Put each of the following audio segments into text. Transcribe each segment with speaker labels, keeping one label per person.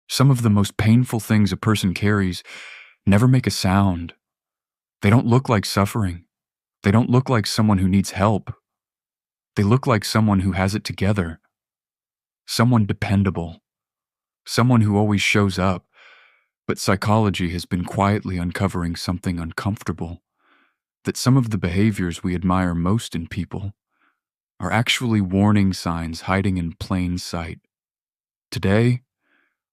Speaker 1: Some of the most painful things a person carries never make a sound. They don't look like suffering. They don't look like someone who needs help. They look like someone who has it together. Someone dependable. Someone who always shows up. But psychology has been quietly uncovering something uncomfortable, that some of the behaviors we admire most in people are actually warning signs hiding in plain sight. Today,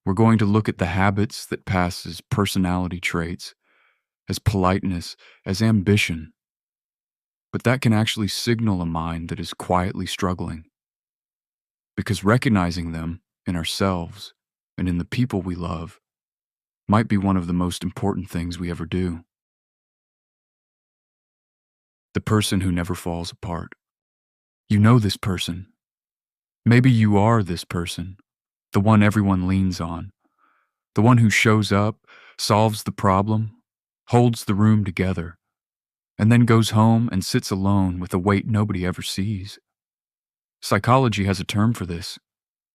Speaker 1: we're going to look at the habits that pass as personality traits, as politeness, as ambition, but that can actually signal a mind that is quietly struggling. Because recognizing them in ourselves and in the people we love might be one of the most important things we ever do. The person who never falls apart. You know this person. Maybe you are this person, the one everyone leans on, the one who shows up, solves the problem, holds the room together, and then goes home and sits alone with a weight nobody ever sees. Psychology has a term for this.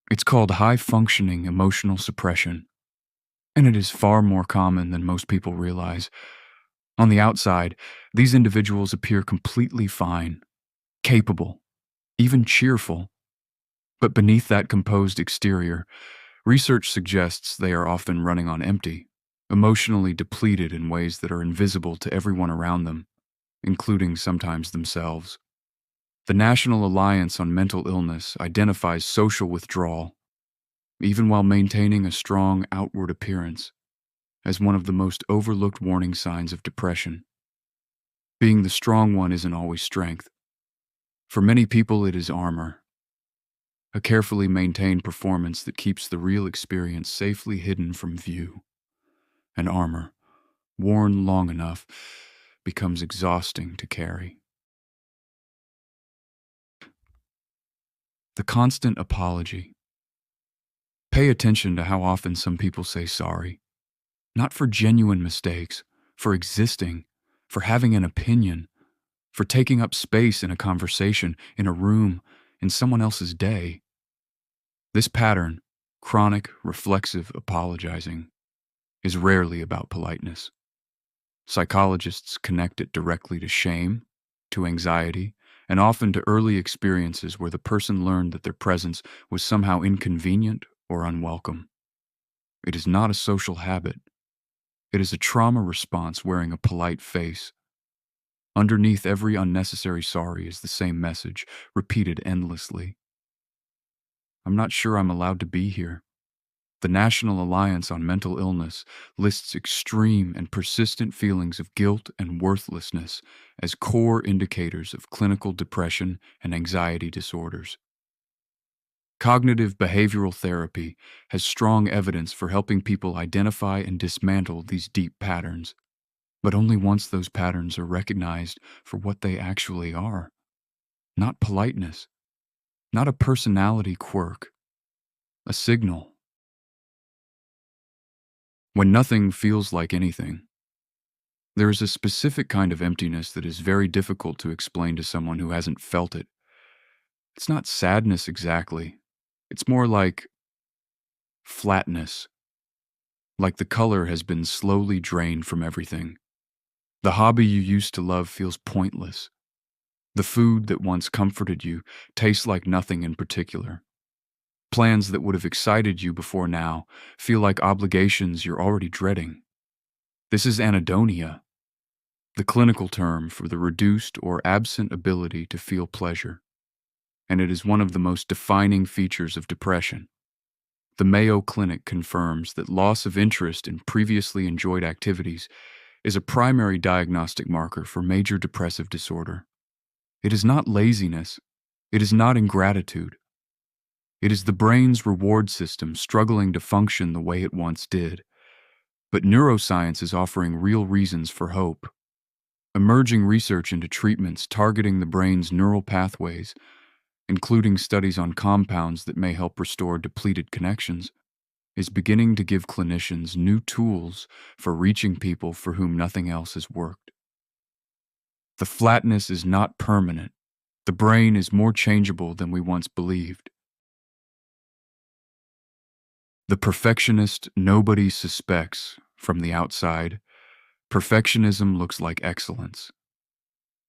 Speaker 1: It's called high-functioning emotional suppression, and it is far more common than most people realize. On the outside, these individuals appear completely fine, capable, even cheerful. But beneath that composed exterior, research suggests they are often running on empty, emotionally depleted in ways that are invisible to everyone around them, including sometimes themselves. The National Alliance on Mental Illness identifies social withdrawal, even while maintaining a strong outward appearance, as one of the most overlooked warning signs of depression. Being the strong one isn't always strength. For many people, it is armor, a carefully maintained performance that keeps the real experience safely hidden from view. And armor, worn long enough, becomes exhausting to carry. The constant apology. Pay attention to how often some people say sorry. Not for genuine mistakes, for existing, for having an opinion, for taking up space in a conversation, in a room, in someone else's day. This pattern, chronic, reflexive apologizing, is rarely about politeness. Psychologists connect it directly to shame, to anxiety, and often to early experiences where the person learned that their presence was somehow inconvenient or unwelcome. It is not a social habit. It is a trauma response wearing a polite face. Underneath every unnecessary sorry is the same message, repeated endlessly. I'm not sure I'm allowed to be here. The National Alliance on Mental Illness lists extreme and persistent feelings of guilt and worthlessness as core indicators of clinical depression and anxiety disorders. Cognitive behavioral therapy has strong evidence for helping people identify and dismantle these deep patterns, but only once those patterns are recognized for what they actually are. Not politeness, not a personality quirk, a signal. When nothing feels like anything, there is a specific kind of emptiness that is very difficult to explain to someone who hasn't felt it. It's not sadness exactly. It's more like flatness, like the color has been slowly drained from everything. The hobby you used to love feels pointless. The food that once comforted you tastes like nothing in particular. Plans that would have excited you before now feel like obligations you're already dreading. This is anhedonia, the clinical term for the reduced or absent ability to feel pleasure, and it is one of the most defining features of depression. The Mayo Clinic confirms that loss of interest in previously enjoyed activities is a primary diagnostic marker for major depressive disorder. It is not laziness. It is not ingratitude. It is the brain's reward system struggling to function the way it once did. But neuroscience is offering real reasons for hope. Emerging research into treatments targeting the brain's neural pathways, including studies on compounds that may help restore depleted connections, is beginning to give clinicians new tools for reaching people for whom nothing else has worked. The flatness is not permanent. The brain is more changeable than we once believed. The perfectionist nobody suspects from the outside. Perfectionism looks like excellence.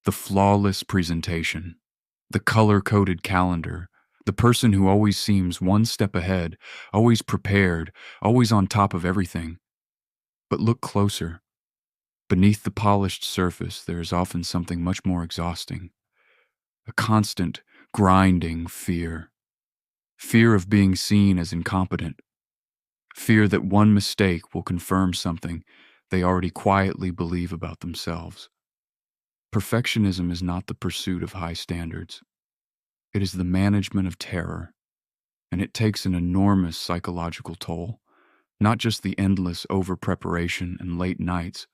Speaker 1: The flawless presentation, the color-coded calendar, the person who always seems one step ahead, always prepared, always on top of everything. But look closer. Beneath the polished surface, there is often something much more exhausting. A constant, grinding fear. Fear of being seen as incompetent. Fear that one mistake will confirm something they already quietly believe about themselves. Perfectionism is not the pursuit of high standards. It is the management of terror, and it takes an enormous psychological toll, not just the endless over-preparation and late nights,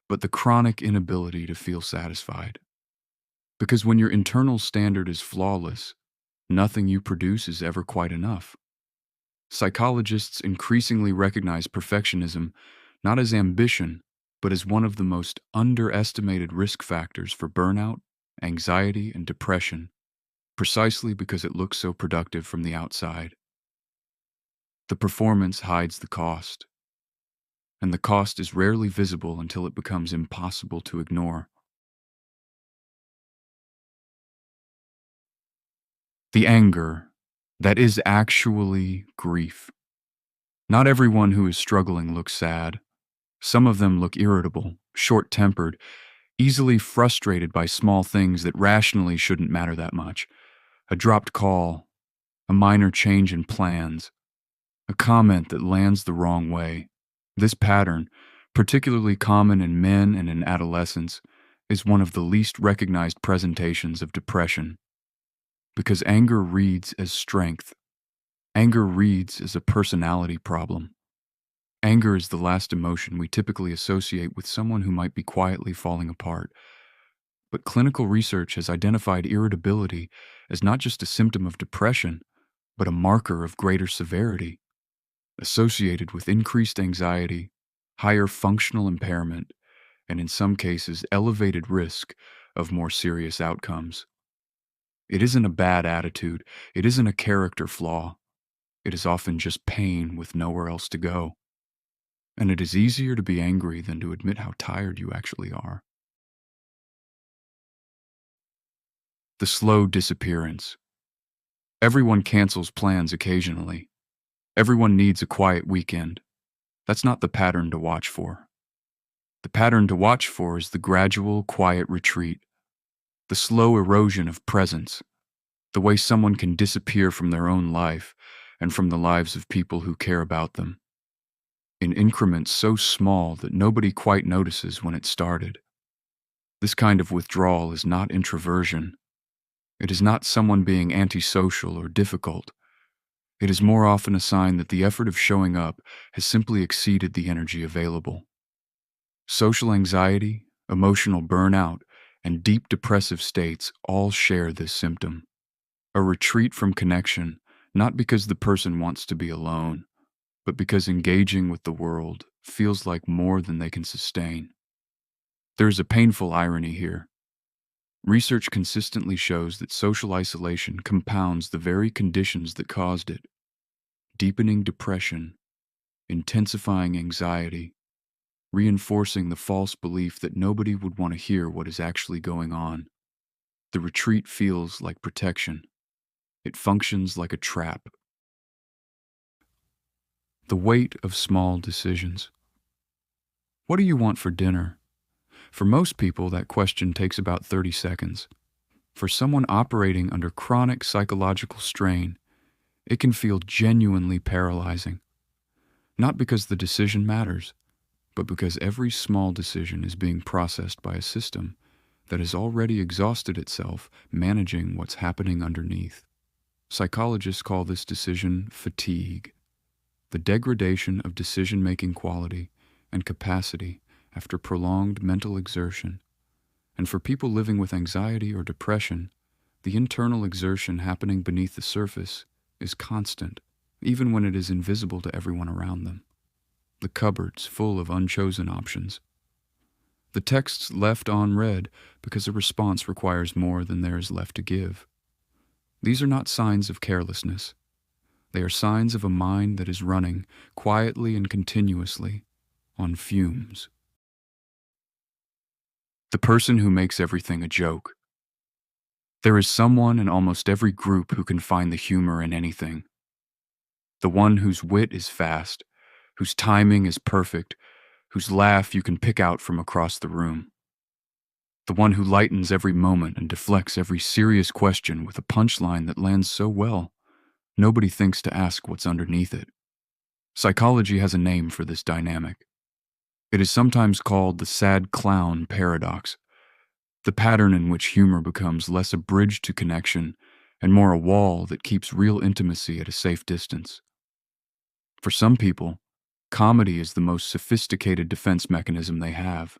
Speaker 1: but the chronic inability to feel satisfied. Because when your internal standard is flawless, nothing you produce is ever quite enough. Psychologists increasingly recognize perfectionism not as ambition, but as one of the most underestimated risk factors for burnout, anxiety, and depression, precisely because it looks so productive from the outside. The performance hides the cost, and the cost is rarely visible until it becomes impossible to ignore. The anger that is actually grief. Not everyone who is struggling looks sad. Some of them look irritable, short-tempered, easily frustrated by small things that rationally shouldn't matter that much. A dropped call, a minor change in plans, a comment that lands the wrong way. This pattern, particularly common in men and in adolescents, is one of the least recognized presentations of depression. Because anger reads as strength. Anger reads as a personality problem. Anger is the last emotion we typically associate with someone who might be quietly falling apart. But clinical research has identified irritability as not just a symptom of depression, but a marker of greater severity, associated with increased anxiety, higher functional impairment, and in some cases, elevated risk of more serious outcomes. It isn't a bad attitude, it isn't a character flaw. It is often just pain with nowhere else to go. And it is easier to be angry than to admit how tired you actually are. The slow disappearance. Everyone cancels plans occasionally. Everyone needs a quiet weekend. That's not the pattern to watch for. The pattern to watch for is the gradual, quiet retreat, the slow erosion of presence, the way someone can disappear from their own life and from the lives of people who care about them, in increments so small that nobody quite notices when it started. This kind of withdrawal is not introversion. It is not someone being antisocial or difficult. It is more often a sign that the effort of showing up has simply exceeded the energy available. Social anxiety, emotional burnout, and deep depressive states all share this symptom. A retreat from connection, not because the person wants to be alone, but because engaging with the world feels like more than they can sustain. There is a painful irony here. Research consistently shows that social isolation compounds the very conditions that caused it: deepening depression, intensifying anxiety, reinforcing the false belief that nobody would want to hear what is actually going on. The retreat feels like protection. It functions like a trap. The weight of small decisions. What do you want for dinner? For most people, that question takes about 30 seconds. For someone operating under chronic psychological strain, it can feel genuinely paralyzing. Not because the decision matters, but because every small decision is being processed by a system that has already exhausted itself managing what's happening underneath. Psychologists call this decision fatigue, the degradation of decision-making quality and capacity after prolonged mental exertion. And for people living with anxiety or depression, the internal exertion happening beneath the surface is constant, even when it is invisible to everyone around them. The cupboards full of unchosen options. The texts left unread because a response requires more than there is left to give. These are not signs of carelessness. They are signs of a mind that is running quietly and continuously on fumes. The person who makes everything a joke. There is someone in almost every group who can find the humor in anything. The one whose wit is fast, whose timing is perfect, whose laugh you can pick out from across the room. The one who lightens every moment and deflects every serious question with a punchline that lands so well, nobody thinks to ask what's underneath it. Psychology has a name for this dynamic. It is sometimes called the sad clown paradox, the pattern in which humor becomes less a bridge to connection and more a wall that keeps real intimacy at a safe distance. For some people, comedy is the most sophisticated defense mechanism they have.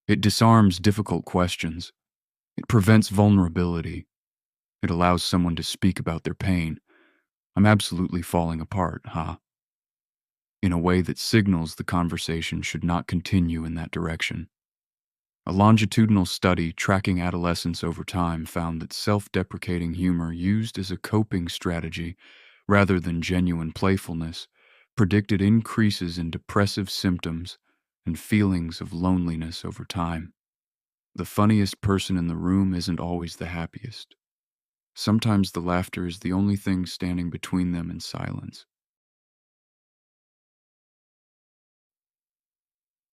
Speaker 1: It disarms difficult questions. It prevents vulnerability. It allows someone to speak about their pain. I'm absolutely falling apart, huh? In a way that signals the conversation should not continue in that direction. A longitudinal study tracking adolescents over time found that self-deprecating humor used as a coping strategy rather than genuine playfulness predicted increases in depressive symptoms and feelings of loneliness over time. The funniest person in the room isn't always the happiest. Sometimes the laughter is the only thing standing between them and silence.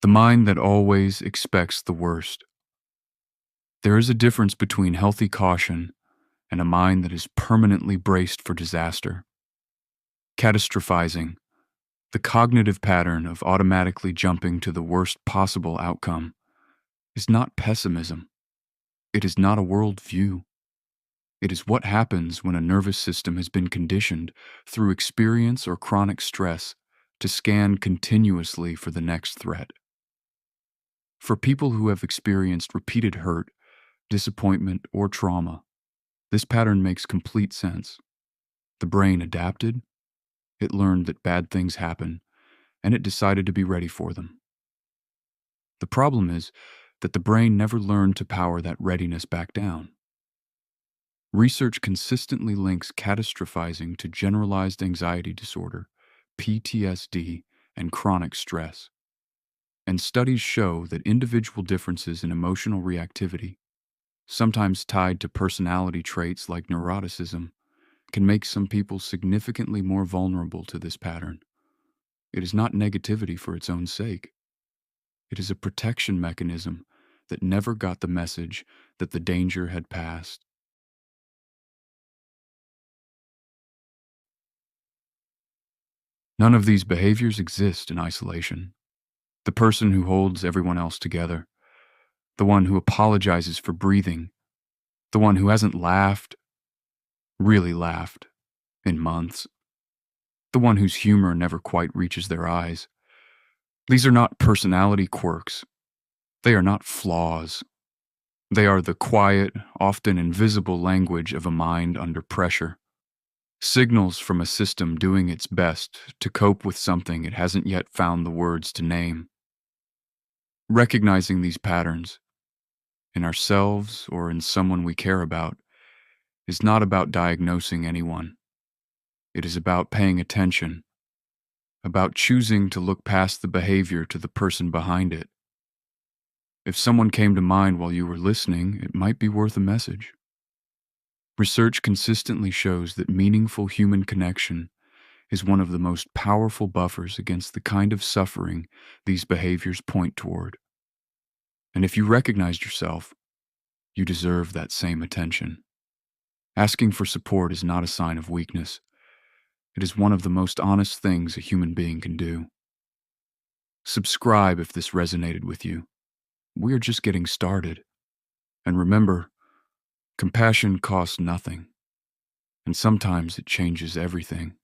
Speaker 1: The mind that always expects the worst. There is a difference between healthy caution and a mind that is permanently braced for disaster. Catastrophizing, the cognitive pattern of automatically jumping to the worst possible outcome, is not pessimism. It is not a worldview. It is what happens when a nervous system has been conditioned through experience or chronic stress to scan continuously for the next threat. For people who have experienced repeated hurt, disappointment, or trauma, this pattern makes complete sense. The brain adapted, it learned that bad things happen, and it decided to be ready for them. The problem is that the brain never learned to power that readiness back down. Research consistently links catastrophizing to generalized anxiety disorder, PTSD, and chronic stress. And studies show that individual differences in emotional reactivity, sometimes tied to personality traits like neuroticism, can make some people significantly more vulnerable to this pattern. It is not negativity for its own sake. It is a protection mechanism that never got the message that the danger had passed. None of these behaviors exist in isolation. The person who holds everyone else together, the one who apologizes for breathing, the one who hasn't laughed, really laughed, in months, the one whose humor never quite reaches their eyes. These are not personality quirks. They are not flaws. They are the quiet, often invisible language of a mind under pressure. Signals from a system doing its best to cope with something it hasn't yet found the words to name. Recognizing these patterns, in ourselves or in someone we care about, is not about diagnosing anyone. It is about paying attention, about choosing to look past the behavior to the person behind it. If someone came to mind while you were listening, it might be worth a message. Research consistently shows that meaningful human connection is one of the most powerful buffers against the kind of suffering these behaviors point toward. And if you recognized yourself, you deserve that same attention. Asking for support is not a sign of weakness. It is one of the most honest things a human being can do. Subscribe if this resonated with you. We are just getting started. And remember, compassion costs nothing, and sometimes it changes everything.